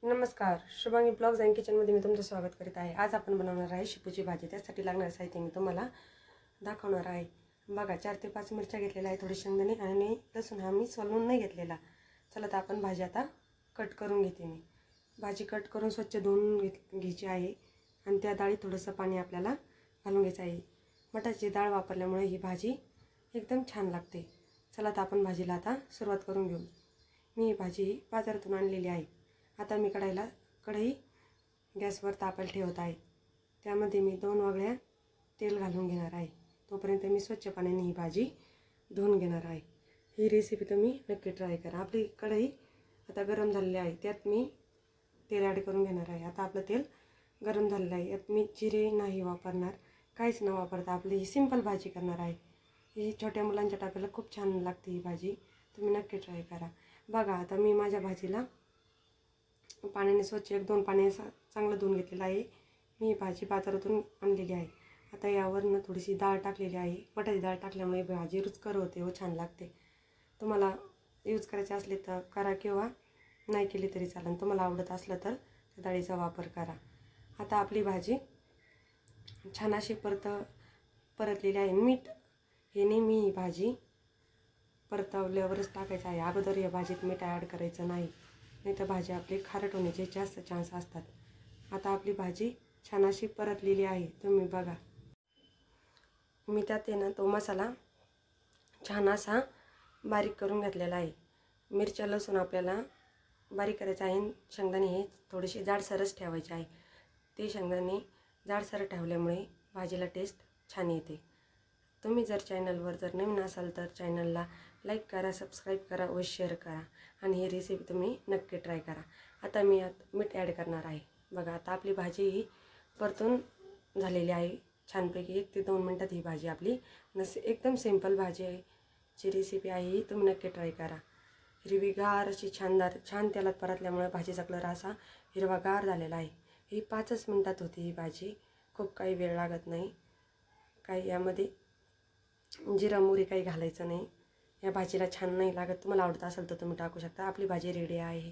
नमस्कार, Shubhangi blogs and किचनमध्ये मी तुमचं स्वागत करीत आहे। आज आपण बनवणार आहे शेपूची भाजी। त्यासाठी लागणारे साहित्य मी तुम्हाला दाखवणार आहे। बघा, 4 ते 5 मिरच्या घेतलेल्या आहेत, थोडी शेंगदाणे आणि लसूण हा मी सोलून नाही घेतलेला। चला तर आपण भाजी आता कट करून घेते। मी भाजी कट करून स्वच्छ धुवून घ्यायची आहे आणि त्या डाळीत थोडंसं पाणी आपल्याला घालून घ्यायचं आहे। मटाची डाळ वापरल्यामुळे ही भाजी एकदम छान लागते। चला तर आपण भाजीला आता सुरुवात करून घेऊ। मी ही भाजी बाजारातून आणलेली आहे। आता मी कढई गॅसवर तापायला ठेवत आहे। त्यामध्ये मी 2 वागळ्या तेल घालून घेणार आहे। तोपर्यंत मी स्वच्छ पाण्याने ही भाजी धुवून घेणार आहे। ही रेसिपी तुम्ही नक्की ट्राय करा। आपली कढई आता गरम झालेली आहे, त्यात मी तेल ॲड करून घेणार आहे। आता आपलं तेल गरम झालेलं आहे, यात मी जिरे नाही वापरणार, काहीच न वापरता आपली ही सिंपल भाजी करणार आहे। ही छोट्या मुलांच्या डब्याला खूप छान लागते ही भाजी, तुम्ही नक्की ट्राय करा। बघा, आता मी माझ्या भाजीला पाण्याने स्वच्छ 1-2 पाणी चांगलं धुवून घेतलेलं आहे। मी ही भाजी बाजारातून आणलेली आहे। आता यावरनं थोडीशी डाळ टाकलेली आहे। मटाची डाळ टाकल्यामुळे भाजी रुचकर होते व छान लागते। तुम्हाला यूज करायचे असले तर करा किंवा नाही केली तरी चालेल। तुम्हाला आवडत असलं तर त्या डाळीचा वापर करा। आता आपली भाजी छान अशी परतलेली आहे। मीठ हे नेहमी ही भाजी परतवल्यावरच टाकायचं आहे, अगोदर या भाजीत मीठ ॲड करायचं नाही, नाही तर भाजी आपली खारट होण्याचे जास्त चान्स असतात। आता आपली भाजी छान अशी परतलेली आहे, तुम्ही बघा। मी त्यात तो मसाला छान असा बारीक करून घेतलेला आहे। मिरच्या लसूण आपल्याला बारीक करायचं आहे। शेंगदाणे हे थोडेसे जाडसरच ठेवायचे आहे। ते शेंगदाणे जाडसर ठेवल्यामुळे भाजीला टेस्ट छान येते। तुम्ही जर चॅनलवर नवीन असाल तर चॅनलला लाईक करा, सबस्क्राईब करा व शेअर करा आणि ही रेसिपी तुम्ही नक्की ट्राय करा। आता मी यात मीठ ॲड करणार आहे। बघा, आता आपली भाजी ही परतून झालेली आहे छानपैकी। 1 ते 2 मिनटात ही भाजी आपली एकदम सिंपल भाजी आहे जी रेसिपी आहे ही तुम्ही नक्की ट्राय करा। हिरवीगार अशी छान तेलात परतल्यामुळे भाजीचा कलर असा हिरवागार झालेला आहे। ही 5च मिनटात होती ही भाजी, खूप काही वेळ लागत नाही। काही यामध्ये जिरा मोहरी काही घालायचं नाही, या भाजीला छान नाही लागत। तुम्हाला आवडत असेल तर तुम्ही टाकू शकता। आपली भाजी रेडी आहे।